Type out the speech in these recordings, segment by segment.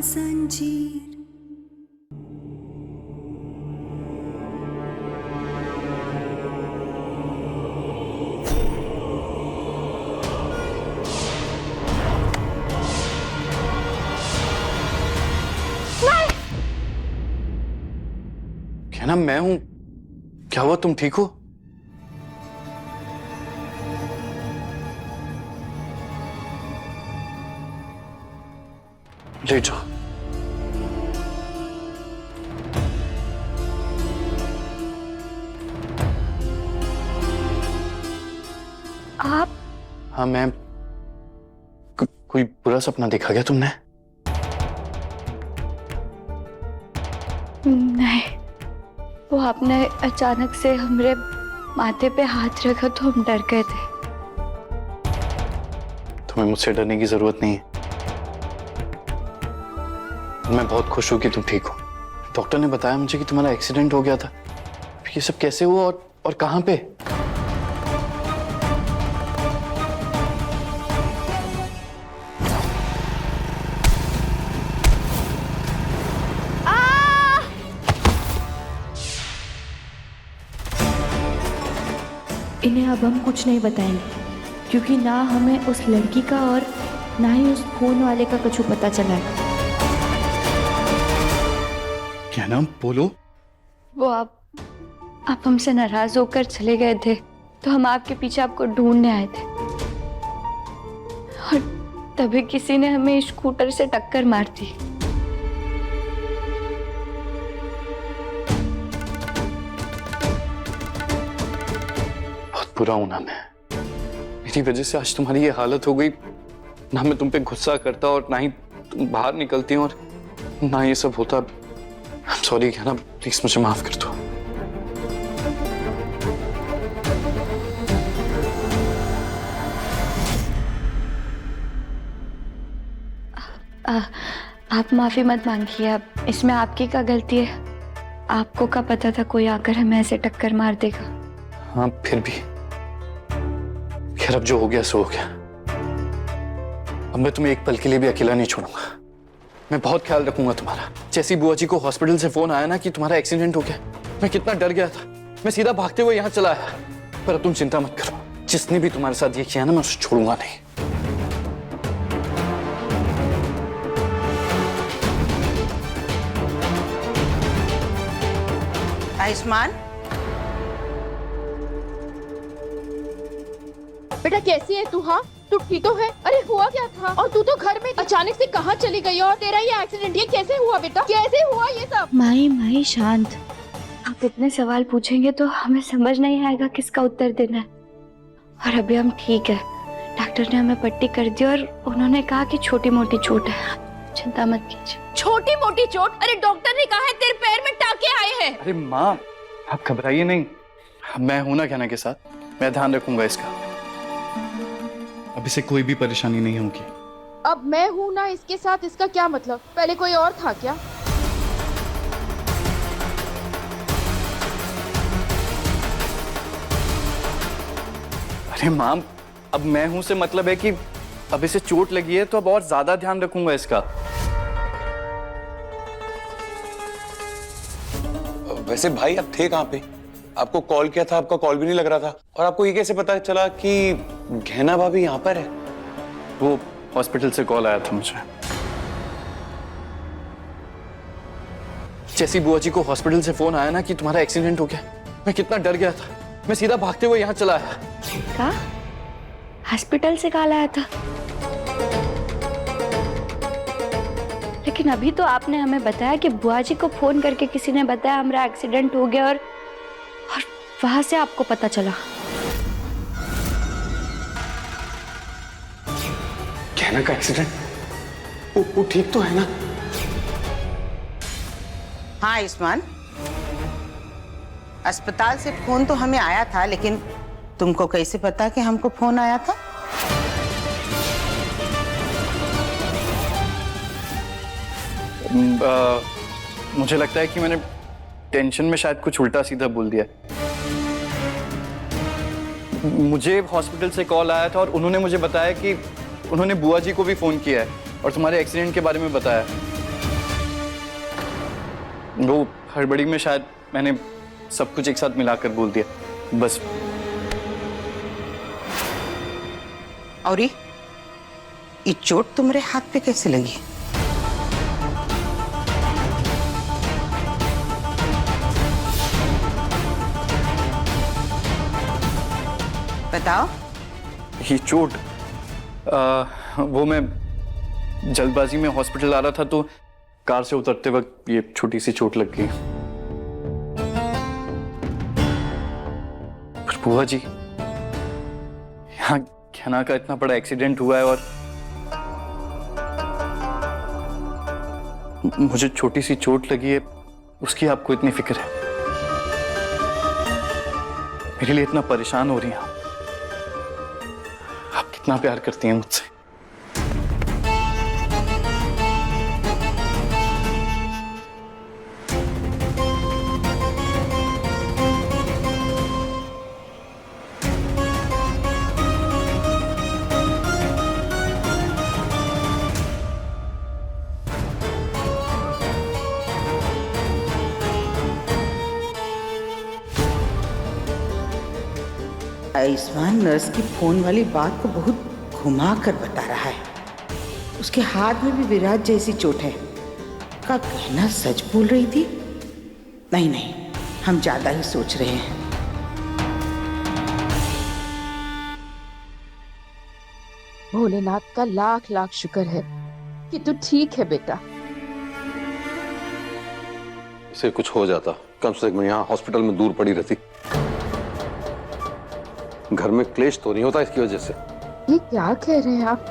जंजीर। क्या ना मैं हूं? क्या हुआ, तुम ठीक हो? लेट जाओ। आप? हाँ मैं कोई बुरा सपना देखा क्या तुमने? नहीं, वो आपने अचानक से हमरे माथे पे हाथ रखा तो हम डर गए थे। तुम्हें मुझसे डरने की जरूरत नहीं है। मैं बहुत खुश हूं कि तुम ठीक हो। डॉक्टर ने बताया मुझे कि तुम्हारा एक्सीडेंट हो गया था। ये सब कैसे हुआ और कहां पे? इन्हें अब हम कुछ नहीं बताएंगे क्योंकि ना हमें उस लड़की का और ना ही उस फोन वाले का कुछ पता चला है। क्या नाम बोलो? वो आप हमसे नाराज होकर चले गए थे तो हम आपके पीछे आपको ढूंढने आए थे और तभी किसी ने हमें स्कूटर से टक्कर मार दी। बहुत बुरा हूं ना मैं। मेरी वजह से आज तुम्हारी ये हालत हो गई। ना मैं तुम पे गुस्सा करता और ना ही तुम बाहर निकलती और ना ये सब होता। सॉरी क्या ना, प्लीज मुझे माफ कर दो। आप माफी मत मांगिए। आप इसमें आपकी क्या गलती है? आपको क्या पता था कोई आकर हमें ऐसे टक्कर मार देगा? हाँ फिर भी खैर, अब जो हो गया सो हो गया। अब मैं तुम्हें एक पल के लिए भी अकेला नहीं छोड़ूंगा। मैं बहुत ख्याल रखूंगा तुम्हारा। जैसी बुआ जी को हॉस्पिटल से फोन आया ना कि तुम्हारा एक्सीडेंट हो गया, मैं कितना डर गया था। मैं सीधा भागते हुए यहाँ चला आया। पर अब तुम चिंता मत करो, जिसने भी तुम्हारे साथ ये किया ना, मैं उसे छोड़ूंगा नहीं। आयुष्मान, बेटा कैसी है तू? हाँ तू ठीक तो है? अरे हुआ क्या था? और तू तो घर में अचानक से कहाँ चली गई? और तेरा ये एक्सीडेंट ये कैसे हुआ बेटा? कैसे हुआ ये सब? माई शांत। आप इतने सवाल पूछेंगे तो हमें समझ नहीं आएगा किसका उत्तर देना है। और अभी हम ठीक है। डॉक्टर ने हमें पट्टी कर दी और उन्होंने कहा कि छोटी मोटी चोट है, चिंता मत कीजिए। छोटी मोटी चोट? अरे डॉक्टर ने कहा है तेरे पैर में टाके आए हैं। अरे माँ, आप घबराइए नहीं। मैं हूं ना कहना के साथ। मैं ध्यान रखूंगा इसका। अब इसे कोई भी परेशानी नहीं होगी। अब मैं हूँ ना इसके साथ, इसका क्या मतलब? पहले कोई और था क्या? अरे माँ, अब मैं हूं से मतलब है कि अब इसे चोट लगी है तो अब और ज्यादा ध्यान रखूंगा इसका। वैसे भाई आप थे कहाँ पे? आपको कॉल किया था, आपका कॉल भी नहीं लग रहा था। और आपको ये कैसे पता चला कि गहना भाभी यहाँ पर है? वो हॉस्पिटल से कॉल आया था मुझे। जैसी बुआ जी को हॉस्पिटल से फोन आया ना कि तुम्हारा एक्सीडेंट हो गया, मैं कितना डर गया था। मैं सीधा भागते हुए यहाँ चला आया। क्या? हॉस्पिटल से कॉल आया था? लेकिन अभी तो आपने हमें बताया कि बुआ जी को फोन करके किसी ने बताया हमारा एक्सीडेंट हो गया और वहां से आपको पता चला। कहना का एक्सीडेंट? वो ठीक तो है ना? हाँ आयुष्मान, अस्पताल से फोन तो हमें आया था, लेकिन तुमको कैसे पता कि हमको फोन आया था? मुझे लगता है कि मैंने टेंशन में शायद कुछ उल्टा सीधा बोल दिया। मुझे हॉस्पिटल से कॉल आया था और उन्होंने मुझे बताया कि उन्होंने बुआ जी को भी फोन किया है और तुम्हारे एक्सीडेंट के बारे में बताया। वो हड़बड़ी में शायद मैंने सब कुछ एक साथ मिलाकर बोल दिया, बस। और ये चोट तुम्हारे हाथ पे कैसे लगी? बताओ। ये चोट वो मैं जल्दबाजी में हॉस्पिटल आ रहा था तो कार से उतरते वक्त ये छोटी सी चोट लग गई। पर बुआ जी, यहाँ घेना का इतना बड़ा एक्सीडेंट हुआ है और मुझे छोटी सी चोट लगी है, उसकी आपको इतनी फिक्र है? मेरे लिए इतना परेशान हो रही हैं आप कितना प्यार करती हैं मुझसे। आयुष्मान नर्स की फोन वाली बात को बहुत घुमा कर बता रहा है। उसके हाथ में भी विराट जैसी चोट है। का कहना सच बोल रही थी? नहीं नहीं, हम ज्यादा ही सोच रहे हैं। भोलेनाथ का लाख लाख शुक्र है कि तू ठीक है बेटा। इसे कुछ हो जाता, कम से कम यहाँ हॉस्पिटल में दूर पड़ी रहती। घर में क्लेश तो नहीं होता इसकी वजह से। ये क्या कह रहे हैं आप?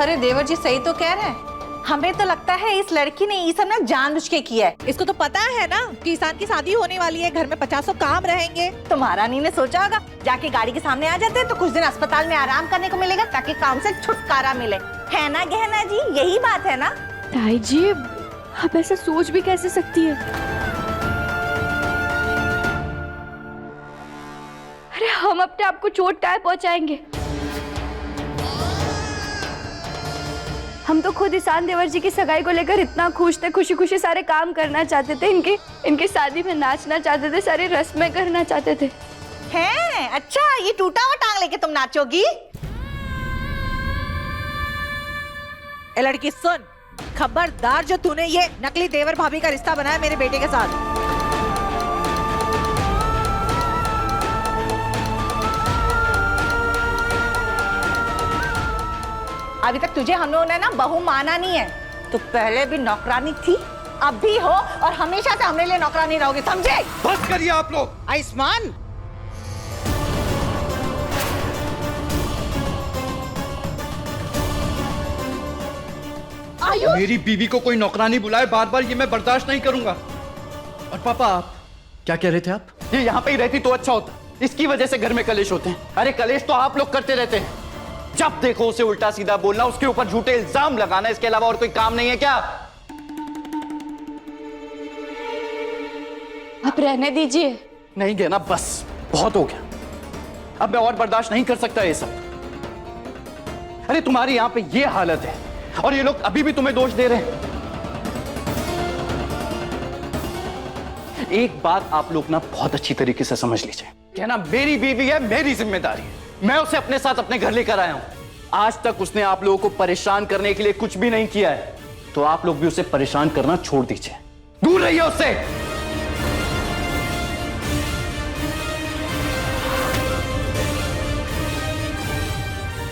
अरे देवर जी सही तो कह रहे हैं। हमें तो लगता है इस लड़की ने ये सब ना जानबूझ के किया है। इसको तो पता है ना कि ईशान की शादी होने वाली है, घर में 50 काम रहेंगे। तो महारानी ने सोचा होगा जाके गाड़ी के सामने आ जाते तो कुछ दिन अस्पताल में आराम करने को मिलेगा ताकि काम से छुटकारा मिले। है ना गहना जी, यही बात है ना? ताई जी, आप ऐसा सोच भी कैसे सकती है? अरे हम अपने आप को चोट काय पहुंचाएंगे? हम तो खुद ईशान देवर जी की सगाई को लेकर इतना खुश थे, खुशी खुशी सारे काम करना चाहते थे, इनकी शादी में नाचना चाहते थे, सारी रस्में करना चाहते थे। है अच्छा, ये टूटा हुआ टांग लेके तुम नाचोगी? ए लड़की सुन, खबरदार जो तूने ये नकली देवर भाभी का रिश्ता बनाया मेरे बेटे के साथ। अभी तक तुझे हम लोगों ने ना बहू माना नहीं है। तो पहले भी नौकरानी थी, अब भी हो और हमेशा से हमारे लिए नौकरानी रहोगे, समझे? बस करिए आप लोग। आयुष्मान, आयुष, मेरी बीवी को कोई नौकरानी बुलाए बार बार, ये मैं बर्दाश्त नहीं करूंगा। और पापा, आप क्या कह रहे थे? आप ये यहाँ पे ही रहती तो अच्छा होता, इसकी वजह से घर में कलेश होते हैं। अरे कलेश तो आप लोग करते रहते हैं, जब देखो उसे उल्टा सीधा बोलना, उसके ऊपर झूठे इल्जाम लगाना, इसके अलावा और कोई काम नहीं है क्या? आप रहने दीजिए। नहीं गया ना, बस बहुत हो गया। अब मैं और बर्दाश्त नहीं कर सकता ये सब। अरे तुम्हारी यहां पे ये हालत है और ये लोग अभी भी तुम्हें दोष दे रहे हैं। एक बात आप लोग ना बहुत अच्छी तरीके से समझ लीजिए, कहना मेरी बीवी है, मेरी जिम्मेदारी है। मैं उसे अपने साथ अपने घर लेकर आया हूं। आज तक उसने आप लोगों को परेशान करने के लिए कुछ भी नहीं किया है, तो आप लोग भी उसे परेशान करना छोड़ दीजिए, दूर रहिए उससे।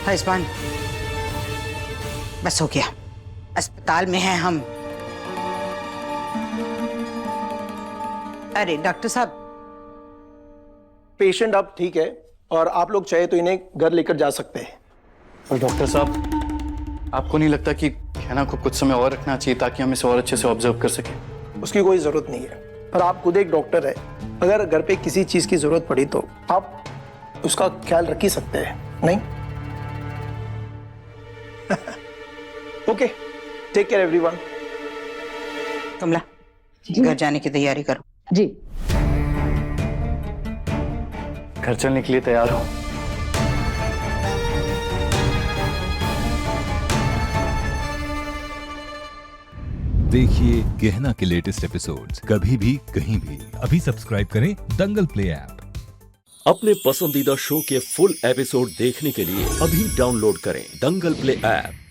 आयुष्मान, बस हो गया, अस्पताल में हैं हम। अरे डॉक्टर साहब, पेशेंट अब ठीक है और आप लोग चाहे तो इन्हें घर लेकर जा सकते हैं। और डॉक्टर साहब, आपको नहीं लगता कि घेना को कुछ समय और रखना चाहिए ताकि हम इसे और अच्छे से ऑब्जर्व कर सकें? उसकी कोई जरूरत नहीं है, पर आप खुद एक डॉक्टर है, अगर घर पे किसी चीज की जरूरत पड़ी तो आप उसका ख्याल रख ही सकते हैं, नहीं? Okay, take care everyone. Kamala, घर जाने की तैयारी करो। जी। घर चलने के लिए तैयार हो? देखिए गहना के लेटेस्ट एपिसोड्स कभी भी कहीं भी। अभी सब्सक्राइब करें दंगल प्ले ऐप। अपने पसंदीदा शो के फुल एपिसोड देखने के लिए अभी डाउनलोड करें दंगल प्ले ऐप।